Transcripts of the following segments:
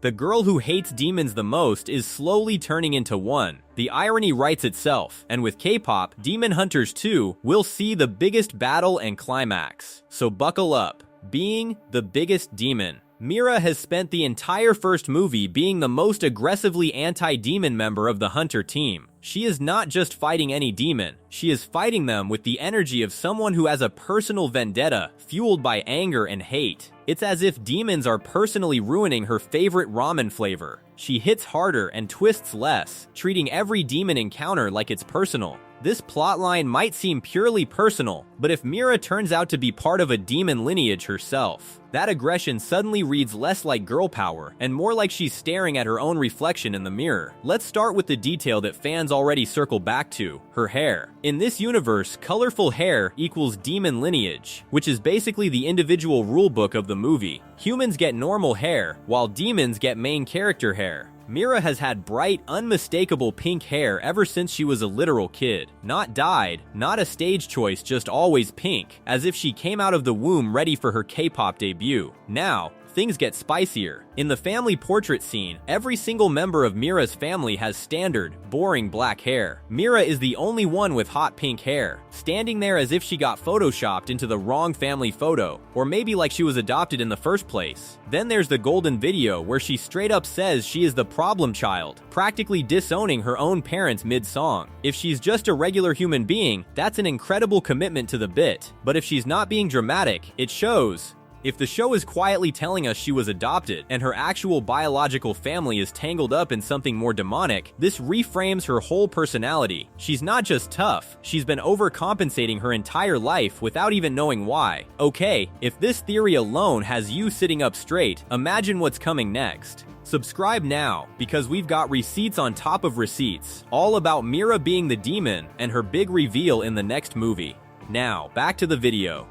The girl who hates demons the most is slowly turning into one. The irony writes itself, and with K-pop, Demon Hunters 2 will see the biggest battle and climax. So buckle up. Being the biggest demon. Mira has spent the entire first movie being the most aggressively anti-demon member of the Hunter team. She is not just fighting any demon, she is fighting them with the energy of someone who has a personal vendetta, fueled by anger and hate. It's as if demons are personally ruining her favorite ramen flavor. She hits harder and twists less, treating every demon encounter like it's personal. This plotline might seem purely personal, but if Mira turns out to be part of a demon lineage herself, that aggression suddenly reads less like girl power and more like she's staring at her own reflection in the mirror. Let's start with the detail that fans already circle back to: her hair. In this universe, colorful hair equals demon lineage, which is basically the individual rulebook of the movie. Humans get normal hair, while demons get main character hair. Mira has had bright, unmistakable pink hair ever since she was a literal kid. Not dyed, not a stage choice, just always pink, as if she came out of the womb ready for her K-pop debut. Now, things get spicier. In the family portrait scene, every single member of Mira's family has standard, boring black hair. Mira is the only one with hot pink hair, standing there as if she got photoshopped into the wrong family photo, or maybe like she was adopted in the first place. Then there's the golden video where she straight up says she is the problem child, practically disowning her own parents mid-song. If she's just a regular human being, that's an incredible commitment to the bit, but if she's not being dramatic, it shows. If the show is quietly telling us she was adopted and her actual biological family is tangled up in something more demonic, this reframes her whole personality. She's not just tough, she's been overcompensating her entire life without even knowing why. Okay, if this theory alone has you sitting up straight, imagine what's coming next. Subscribe now, because we've got receipts on top of receipts, all about Mira being the demon and her big reveal in the next movie. Now, back to the video.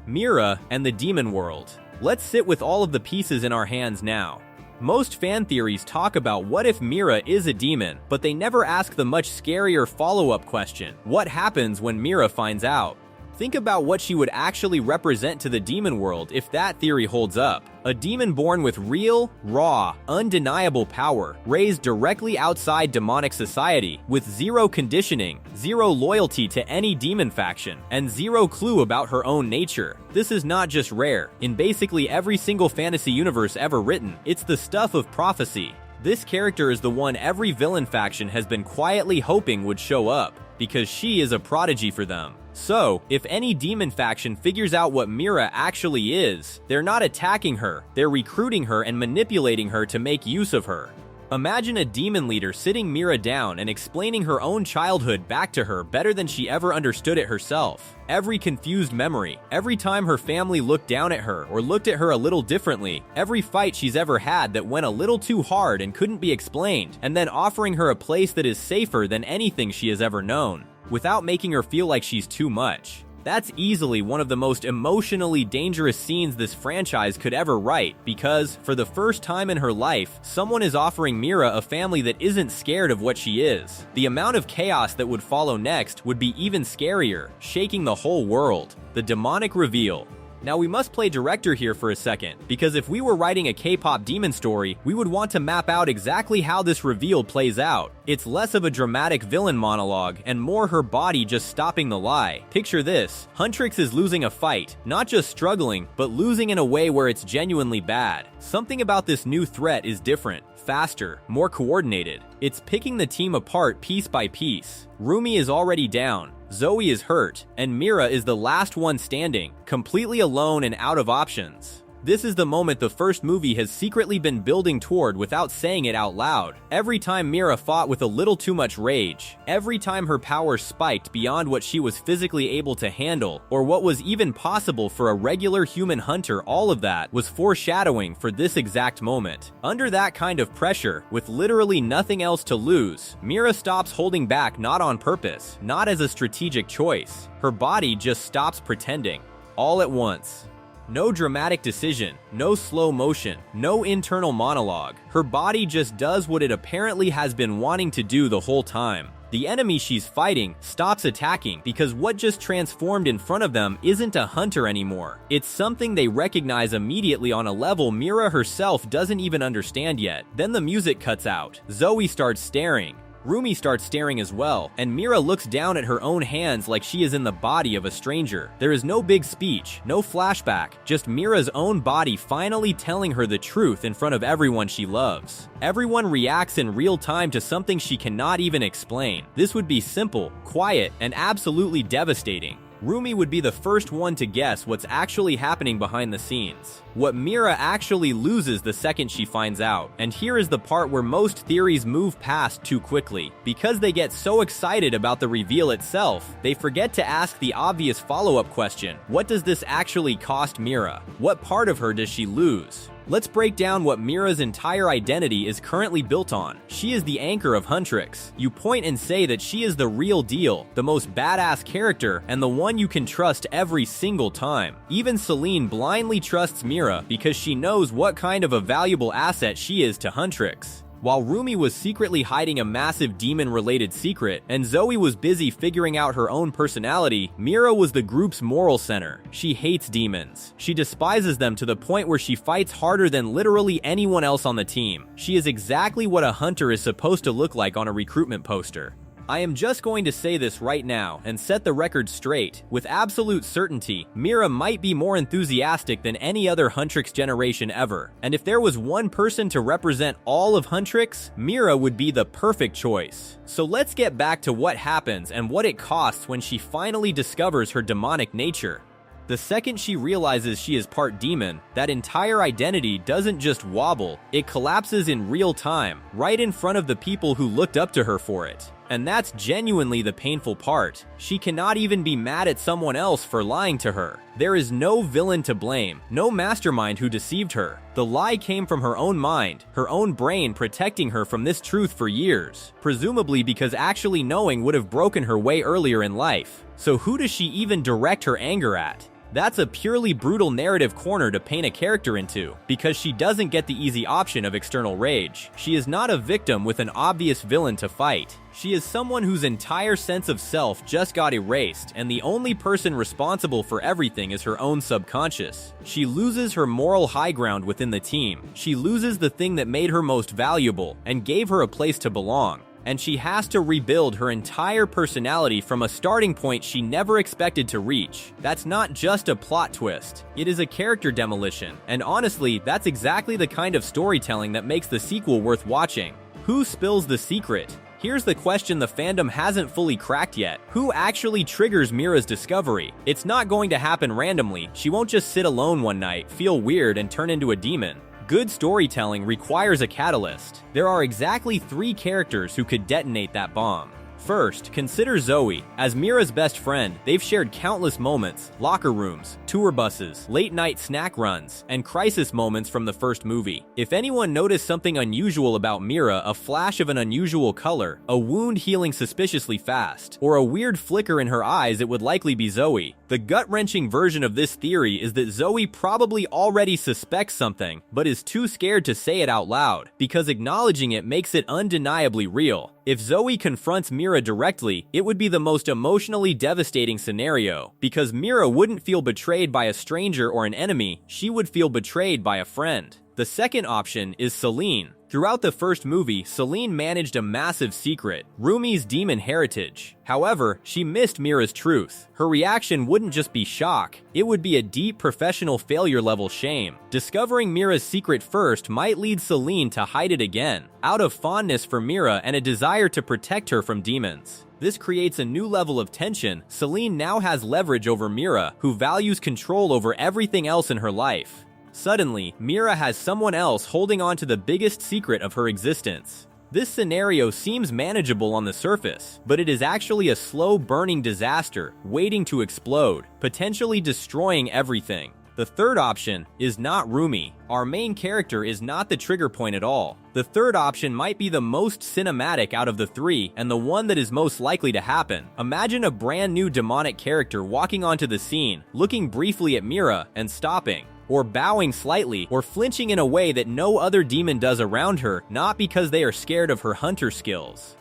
Mira and the demon world. Let's sit with all of the pieces in our hands now. Most fan theories talk about what if Mira is a demon, but they never ask the much scarier follow-up question: what happens when Mira finds out? Think about what she would actually represent to the demon world if that theory holds up. A demon born with real, raw, undeniable power, raised directly outside demonic society, with zero conditioning, zero loyalty to any demon faction, and zero clue about her own nature. This is not just rare. In basically every single fantasy universe ever written, it's the stuff of prophecy. This character is the one every villain faction has been quietly hoping would show up, because she is a prodigy for them. So, if any demon faction figures out what Mira actually is, they're not attacking her, they're recruiting her and manipulating her to make use of her. Imagine a demon leader sitting Mira down and explaining her own childhood back to her better than she ever understood it herself. Every confused memory, every time her family looked down at her or looked at her a little differently, every fight she's ever had that went a little too hard and couldn't be explained, and then offering her a place that is safer than anything she has ever known, without making her feel like she's too much. That's easily one of the most emotionally dangerous scenes this franchise could ever write, because, for the first time in her life, someone is offering Mira a family that isn't scared of what she is. The amount of chaos that would follow next would be even scarier, shaking the whole world. The demonic reveal. Now we must play director here for a second, because if we were writing a K-pop demon story, we would want to map out exactly how this reveal plays out. It's less of a dramatic villain monologue, and more her body just stopping the lie. Picture this: Huntrix is losing a fight, not just struggling, but losing in a way where it's genuinely bad. Something about this new threat is different, faster, more coordinated. It's picking the team apart piece by piece. Rumi is already down, Zoe is hurt, and Mira is the last one standing, completely alone and out of options. This is the moment the first movie has secretly been building toward without saying it out loud. Every time Mira fought with a little too much rage, every time her power spiked beyond what she was physically able to handle, or what was even possible for a regular human hunter, all of that was foreshadowing for this exact moment. Under that kind of pressure, with literally nothing else to lose, Mira stops holding back, not on purpose, not as a strategic choice. Her body just stops pretending. All at once. No dramatic decision, no slow motion, no internal monologue. Her body just does what it apparently has been wanting to do the whole time. The enemy she's fighting stops attacking because what just transformed in front of them isn't a hunter anymore. It's something they recognize immediately on a level Mira herself doesn't even understand yet. Then the music cuts out. Zoe starts staring. Rumi starts staring as well, and Mira looks down at her own hands like she is in the body of a stranger. There is no big speech, no flashback, just Mira's own body finally telling her the truth in front of everyone she loves. Everyone reacts in real time to something she cannot even explain. This would be simple, quiet, and absolutely devastating. Rumi would be the first one to guess what's actually happening behind the scenes. What Mira actually loses the second she finds out. And here is the part where most theories move past too quickly. Because they get so excited about the reveal itself, they forget to ask the obvious follow-up question. What does this actually cost Mira? What part of her does she lose? Let's break down what Mira's entire identity is currently built on. She is the anchor of Huntrix. You point and say that she is the real deal, the most badass character, and the one you can trust every single time. Even Celine blindly trusts Mira because she knows what kind of a valuable asset she is to Huntrix. While Rumi was secretly hiding a massive demon-related secret, and Zoe was busy figuring out her own personality, Mira was the group's moral center. She hates demons. She despises them to the point where she fights harder than literally anyone else on the team. She is exactly what a hunter is supposed to look like on a recruitment poster. I am just going to say this right now and set the record straight. With absolute certainty, Mira might be more enthusiastic than any other Huntrix generation ever. And if there was one person to represent all of Huntrix, Mira would be the perfect choice. So let's get back to what happens and what it costs when she finally discovers her demonic nature. The second she realizes she is part demon, that entire identity doesn't just wobble, it collapses in real time, right in front of the people who looked up to her for it. And that's genuinely the painful part. She cannot even be mad at someone else for lying to her. There is no villain to blame, no mastermind who deceived her. The lie came from her own mind, her own brain protecting her from this truth for years, presumably because actually knowing would have broken her way earlier in life. So who does she even direct her anger at? That's a purely brutal narrative corner to paint a character into, because she doesn't get the easy option of external rage. She is not a victim with an obvious villain to fight. She is someone whose entire sense of self just got erased, and the only person responsible for everything is her own subconscious. She loses her moral high ground within the team. She loses the thing that made her most valuable and gave her a place to belong. And she has to rebuild her entire personality from a starting point she never expected to reach. That's not just a plot twist. It is a character demolition. And honestly, that's exactly the kind of storytelling that makes the sequel worth watching. Who spills the secret? Here's the question the fandom hasn't fully cracked yet. Who actually triggers Mira's discovery? It's not going to happen randomly. She won't just sit alone one night, feel weird, and turn into a demon. Good storytelling requires a catalyst. There are exactly 3 characters who could detonate that bomb. First, consider Zoe. As Mira's best friend, they've shared countless moments, locker rooms, tour buses, late-night snack runs, and crisis moments from the first movie. If anyone noticed something unusual about Mira, a flash of an unusual color, a wound healing suspiciously fast, or a weird flicker in her eyes, it would likely be Zoe. The gut-wrenching version of this theory is that Zoe probably already suspects something, but is too scared to say it out loud, because acknowledging it makes it undeniably real. If Zoe confronts Mira directly, it would be the most emotionally devastating scenario, because Mira wouldn't feel betrayed by a stranger or an enemy, she would feel betrayed by a friend. The second option is Celine. Throughout the first movie, Celine managed a massive secret, Rumi's demon heritage. However, she missed Mira's truth. Her reaction wouldn't just be shock, it would be a deep professional failure level shame. Discovering Mira's secret first might lead Celine to hide it again, out of fondness for Mira and a desire to protect her from demons. This creates a new level of tension. Celine now has leverage over Mira, who values control over everything else in her life. Suddenly, Mira has someone else holding on to the biggest secret of her existence. This scenario seems manageable on the surface, but it is actually a slow-burning disaster waiting to explode, potentially destroying everything. The third option is not Rumi. Our main character is not the trigger point at all. The third option might be the most cinematic out of the 3 and the one that is most likely to happen. Imagine a brand new demonic character walking onto the scene, looking briefly at Mira and stopping, or bowing slightly, or flinching in a way that no other demon does around her, not because they are scared of her hunter skills,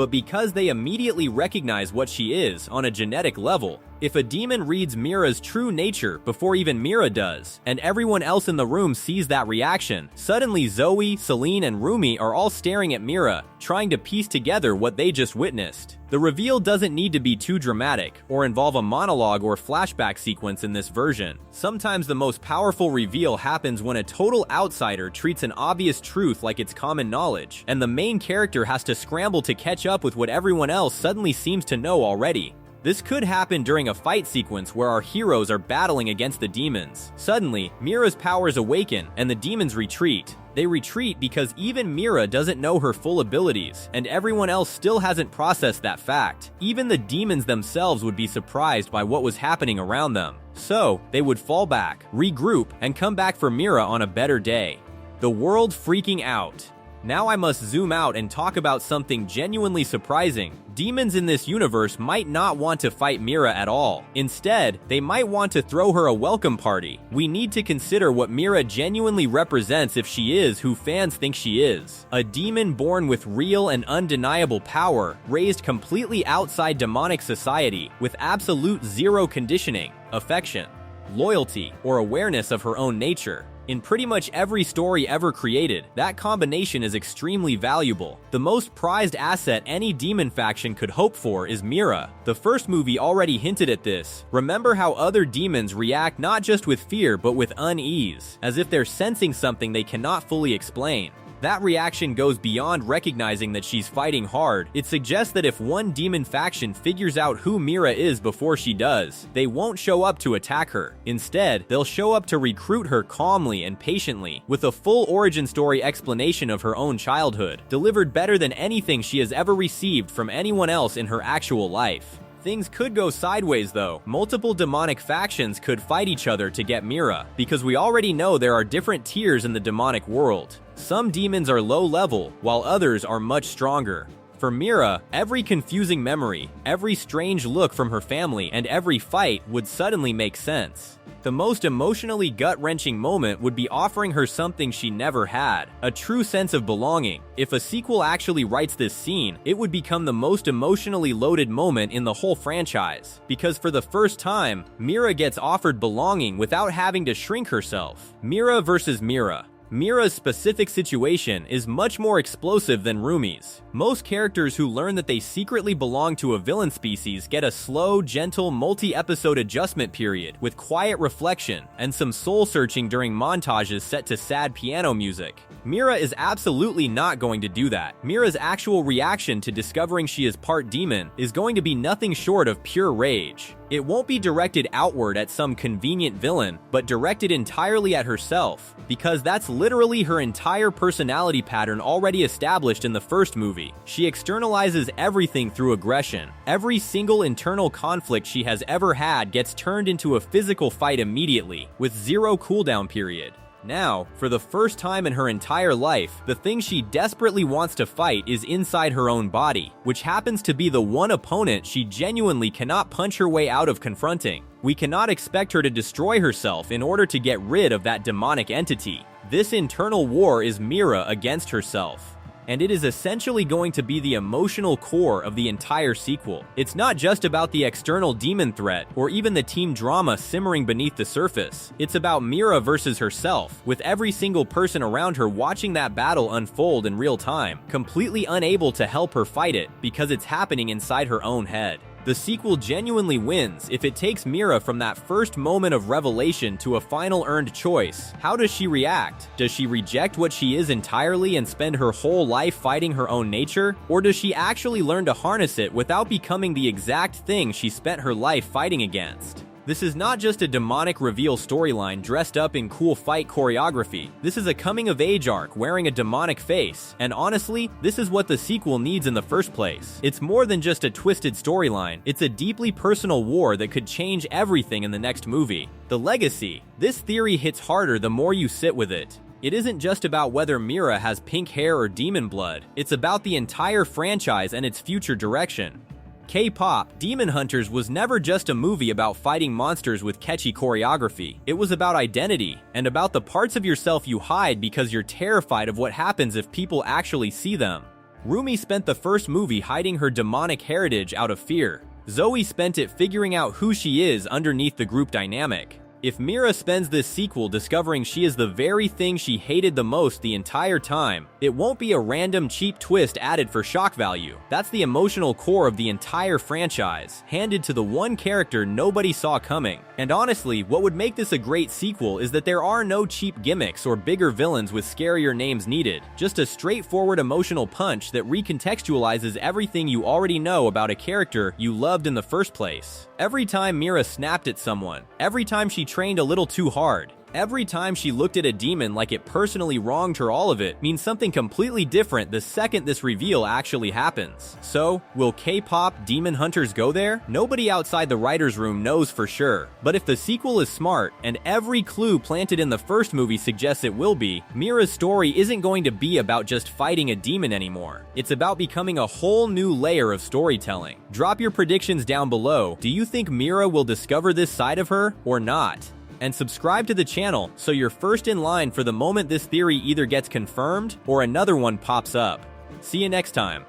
but because they immediately recognize what she is on a genetic level. If a demon reads Mira's true nature before even Mira does, and everyone else in the room sees that reaction, suddenly Zoe, Celine, and Rumi are all staring at Mira, trying to piece together what they just witnessed. The reveal doesn't need to be too dramatic, or involve a monologue or flashback sequence in this version. Sometimes the most powerful reveal happens when a total outsider treats an obvious truth like it's common knowledge, and the main character has to scramble to catch up with what everyone else suddenly seems to know already. This could happen during a fight sequence where our heroes are battling against the demons. Suddenly, Mira's powers awaken and the demons retreat. They retreat because even Mira doesn't know her full abilities, and everyone else still hasn't processed that fact. Even the demons themselves would be surprised by what was happening around them. So, they would fall back, regroup, and come back for Mira on a better day. The world freaking out. Now I must zoom out and talk about something genuinely surprising. Demons in this universe might not want to fight Mira at all. Instead, they might want to throw her a welcome party. We need to consider what Mira genuinely represents if she is who fans think she is. A demon born with real and undeniable power, raised completely outside demonic society, with absolute zero conditioning, affection, loyalty, or awareness of her own nature. In pretty much every story ever created, that combination is extremely valuable. The most prized asset any demon faction could hope for is Mira. The first movie already hinted at this. Remember how other demons react not just with fear but with unease, as if they're sensing something they cannot fully explain. That reaction goes beyond recognizing that she's fighting hard. It suggests that if one demon faction figures out who Mira is before she does, they won't show up to attack her. Instead, they'll show up to recruit her calmly and patiently, with a full origin story explanation of her own childhood, delivered better than anything she has ever received from anyone else in her actual life. Things could go sideways though. Multiple demonic factions could fight each other to get Mira, because we already know there are different tiers in the demonic world. Some demons are low level, while others are much stronger. For Mira, every confusing memory, every strange look from her family, and every fight would suddenly make sense. The most emotionally gut-wrenching moment would be offering her something she never had, a true sense of belonging. If a sequel actually writes this scene, it would become the most emotionally loaded moment in the whole franchise, because for the first time, Mira gets offered belonging without having to shrink herself. Mira versus Mira. Mira's specific situation is much more explosive than Rumi's. Most characters who learn that they secretly belong to a villain species get a slow, gentle, multi-episode adjustment period with quiet reflection and some soul-searching during montages set to sad piano music. Mira is absolutely not going to do that. Mira's actual reaction to discovering she is part demon is going to be nothing short of pure rage. It won't be directed outward at some convenient villain, but directed entirely at herself, because that's literally her entire personality pattern already established in the first movie. She externalizes everything through aggression. Every single internal conflict she has ever had gets turned into a physical fight immediately, with zero cooldown period. Now, for the first time in her entire life, the thing she desperately wants to fight is inside her own body, which happens to be the one opponent she genuinely cannot punch her way out of confronting. We cannot expect her to destroy herself in order to get rid of that demonic entity. This internal war is Mira against herself. And it is essentially going to be the emotional core of the entire sequel. It's not just about the external demon threat, or even the team drama simmering beneath the surface. It's about Mira versus herself, with every single person around her watching that battle unfold in real time, completely unable to help her fight it, because it's happening inside her own head. The sequel genuinely wins if it takes Mira from that first moment of revelation to a final earned choice. How does she react? Does she reject what she is entirely and spend her whole life fighting her own nature? Or does she actually learn to harness it without becoming the exact thing she spent her life fighting against? This is not just a demonic reveal storyline dressed up in cool fight choreography. This is a coming-of-age arc wearing a demonic face, and honestly, this is what the sequel needs in the first place. It's more than just a twisted storyline, it's a deeply personal war that could change everything in the next movie. The legacy. This theory hits harder the more you sit with it. It isn't just about whether Mira has pink hair or demon blood, it's about the entire franchise and its future direction. Kpop, Demon Hunters was never just a movie about fighting monsters with catchy choreography. It was about identity, and about the parts of yourself you hide because you're terrified of what happens if people actually see them. Rumi spent the first movie hiding her demonic heritage out of fear. Zoe spent it figuring out who she is underneath the group dynamic. If Mira spends this sequel discovering she is the very thing she hated the most the entire time, it won't be a random cheap twist added for shock value. That's the emotional core of the entire franchise, handed to the one character nobody saw coming. And honestly, what would make this a great sequel is that there are no cheap gimmicks or bigger villains with scarier names needed, just a straightforward emotional punch that recontextualizes everything you already know about a character you loved in the first place. Every time Mira snapped at someone, every time she trained a little too hard, every time she looked at a demon like it personally wronged her, all of it means something completely different the second this reveal actually happens. So, will K-pop Demon Hunters go there? Nobody outside the writer's room knows for sure. But if the sequel is smart, and every clue planted in the first movie suggests it will be, Mira's story isn't going to be about just fighting a demon anymore. It's about becoming a whole new layer of storytelling. Drop your predictions down below. Do you think Mira will discover this side of her, or not? And subscribe to the channel so you're first in line for the moment this theory either gets confirmed or another one pops up. See you next time.